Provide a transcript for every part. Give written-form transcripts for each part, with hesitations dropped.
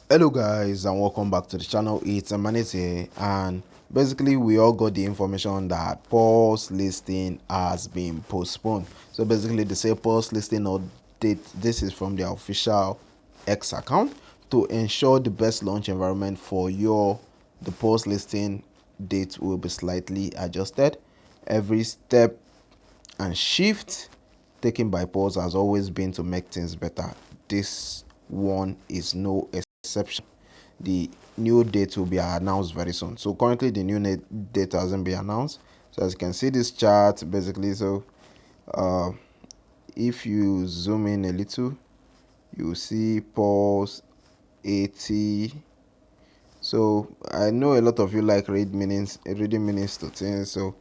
Hello guys and welcome back to the channel. It's Manis here, and basically we all got the information that Paws listing has been postponed. So basically they say Paws listing update. This is from their official X account to ensure the best launch environment for the Paws listing date will be slightly adjusted. Every step and shift taken by Paws has always been to make things better. This one is no exception. The new date will be announced very soon. So currently the new date hasn't been announced. So as you can see this chart basically, so uh, if you zoom in a little, you see Paws 80. So I know a lot of you like reading meanings to things. So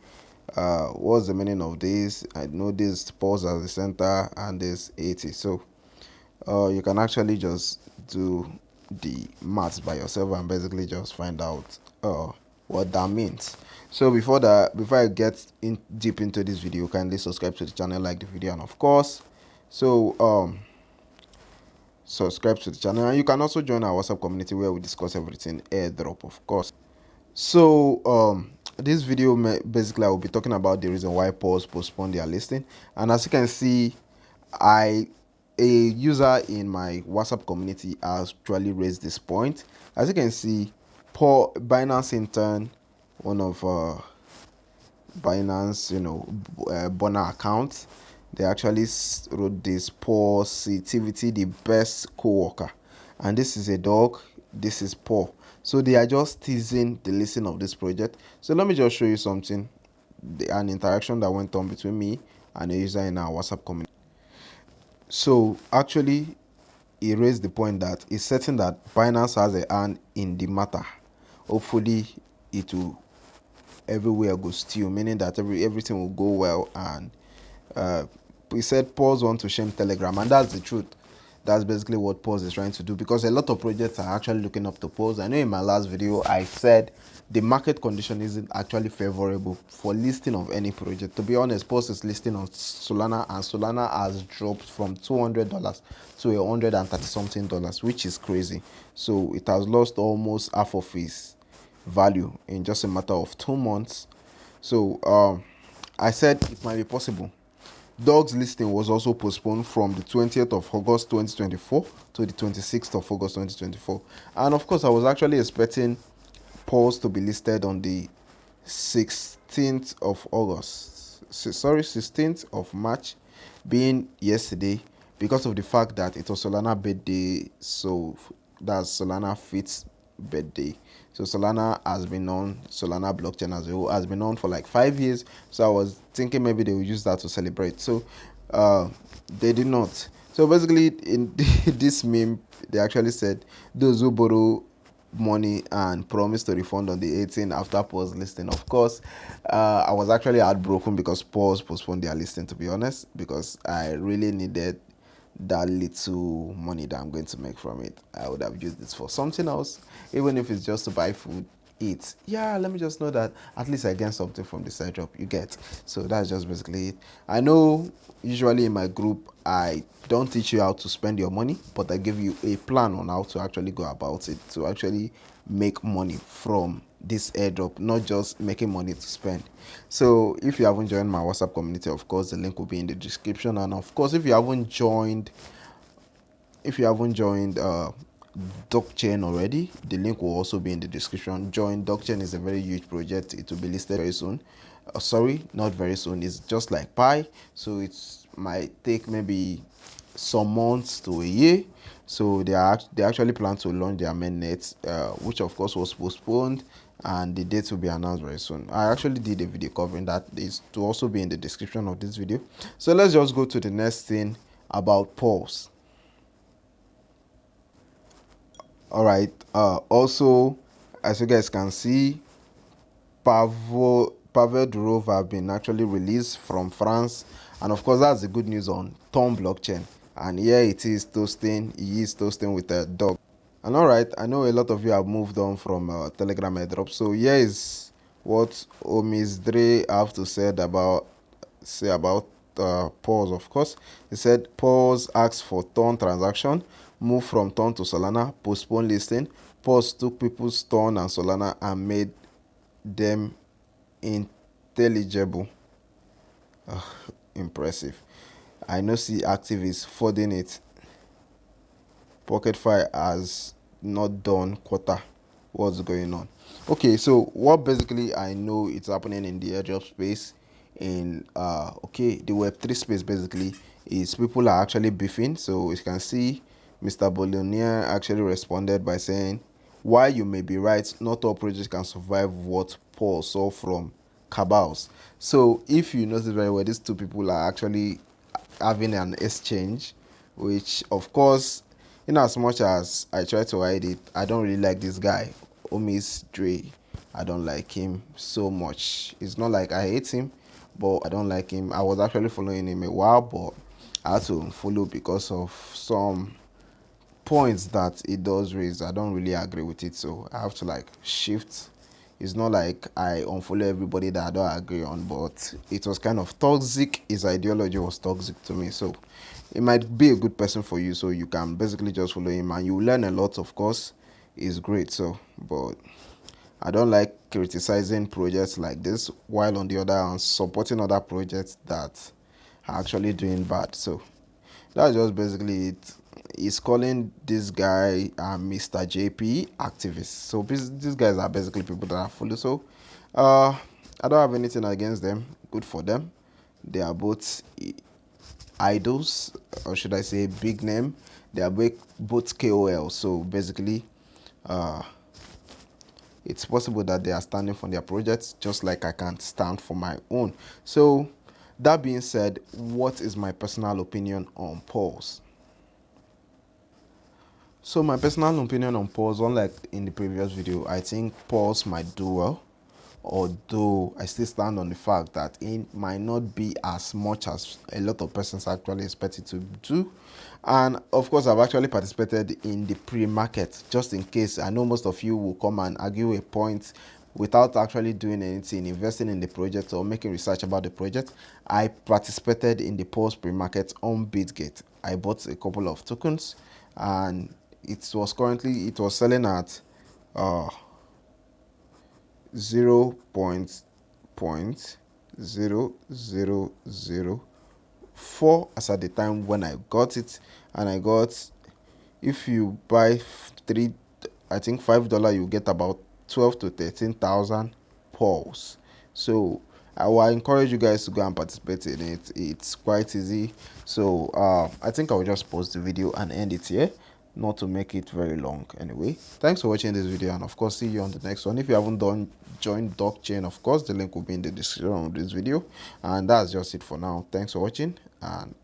what's the meaning of this? I know this Paws as the center and this 80. So you can actually just do the maths by yourself and basically just find out what that means. So before I get in deep into this video, kindly subscribe to the channel, like the video, and of course, subscribe to the channel. And you can also join our WhatsApp community where we discuss everything airdrop, of course. So this video basically I will be talking about the reason why Paws postponed their listing. And as you can see, a user in my WhatsApp community actually raised this point. As you can see, Binance intern, one of Binance, burner accounts, they actually wrote this positivity, the best co-worker, and this is a dog. This is Paul. So they are just teasing the listing of this project. So let me just show you something, an interaction that went on between me and a user in our WhatsApp community. So actually, he raised the point that it's certain that Binance has a hand in the matter. Hopefully, it will everywhere go still, meaning that everything will go well. And he said Paws want to shame Telegram, and that's the truth. That's basically what Paws is trying to do, because a lot of projects are actually looking up to Paws. I know in my last video I said the market condition isn't actually favorable for listing of any project. To be honest, Paws is listing on Solana, and Solana has dropped from $200 to $130 something, which is crazy. So it has lost almost half of its value in just a matter of 2 months. So I said it might be possible. Dog's listing was also postponed from the 20th of August 2024 to the 26th of August 2024. And of course, I was actually expecting Paws to be listed on the 16th of August. Sorry, 16th of March, being yesterday, because of the fact that it was Solana birthday. So that's Solana Fit's birthday. So Solana blockchain as a whole has been on for like 5 years. So I was thinking maybe they will use that to celebrate. So they did not. So basically in this meme, they actually said those who borrow money and promise to refund on the 18th after Paws listing. Of course, I was actually heartbroken because Paws postponed their listing, to be honest, because I really needed that little money that I'm going to make from it. I would have used it for something else, even if it's just to buy food, eat. Yeah, let me just know that at least I get something from the side drop, you get. So that's just basically it. I know usually in my group I don't teach you how to spend your money, but I give you a plan on how to actually go about it, to actually make money from this airdrop, not just making money to spend. So if you haven't joined my WhatsApp community, of course the link will be in the description. And of course, if you haven't joined Blockchain already, the link will also be in the description. Join Blockchain is a very huge project. It will be listed very soon. Sorry, not very soon. It's just like Pi, so it might take maybe some months to a year. So they actually plan to launch their mainnet, which of course was postponed, and the date will be announced very soon. I actually did a video covering that. Is to also be in the description of this video. So let's just go to the next thing about Paws. All right, also, as you guys can see, Pavel Durov have been actually released from France, and of course that's the good news on Tom blockchain. And here it is toasting. He is toasting with a dog. And all right, I know a lot of you have moved on from Telegram airdrop. So here is what Omis Dre have to say about Paws. Of course, he said Paws asks for ton transaction Move from Ton to Solana, postpone listing. Paws took people's Ton and Solana and made them intelligible. Impressive. I know see activists fording it. PocketFi has not done quarter. What's going on? Okay, so what basically I know it's happening in the airdrop space, in okay, the web3 space basically, is people are actually beefing. So you can see Mr. Bolognier actually responded by saying, while you may be right, not all projects can survive what Paul saw from cabals. So if you notice very well, these two people are actually having an exchange, which of course, in as much as I try to hide it, I don't really like this guy, Omis Dre. I don't like him so much. It's not like I hate him, but I don't like him. I was actually following him a while, but I had to follow because of some points that it does raise. I don't really agree with it, so I have to like shift. It's not like I unfollow everybody that I don't agree on, but it was kind of toxic. His ideology was toxic to me, so it might be a good person for you, so you can basically just follow him and you learn a lot. Of course, is great. So, but I don't like criticizing projects like this while on the other hand supporting other projects that are actually doing bad. So that's just basically it. He's calling this guy Mr. JP activist. So these guys are basically people that I follow. So I don't have anything against them. Good for them. They are both idols, or should I say big name. They are both KOL. So basically, uh, it's possible that they are standing for their projects just like I can stand for my own. So that being said, what is my personal opinion on Paws? So my personal opinion on Paws, unlike in the previous video, I think Paws might do well, although I still stand on the fact that it might not be as much as a lot of persons actually expect it to do. And of course, I've actually participated in the pre-market just in case. I know most of you will come and argue a point without actually doing anything, investing in the project or making research about the project. I participated in the post pre-market on Bitgate. I bought a couple of tokens and it was selling at uh 0.0004 as at the time when I got it. And I got, if you buy three, I think $5, you get about 12 to 13,000 Paws. So I will encourage you guys to go and participate in it. It's quite easy. So I think I will just pause the video and end it here, not to make it very long. Anyway, thanks for watching this video, and of course see you on the next one. If you haven't done join blockchain, of course the link will be in the description of this video. And that's just it for now. Thanks for watching, and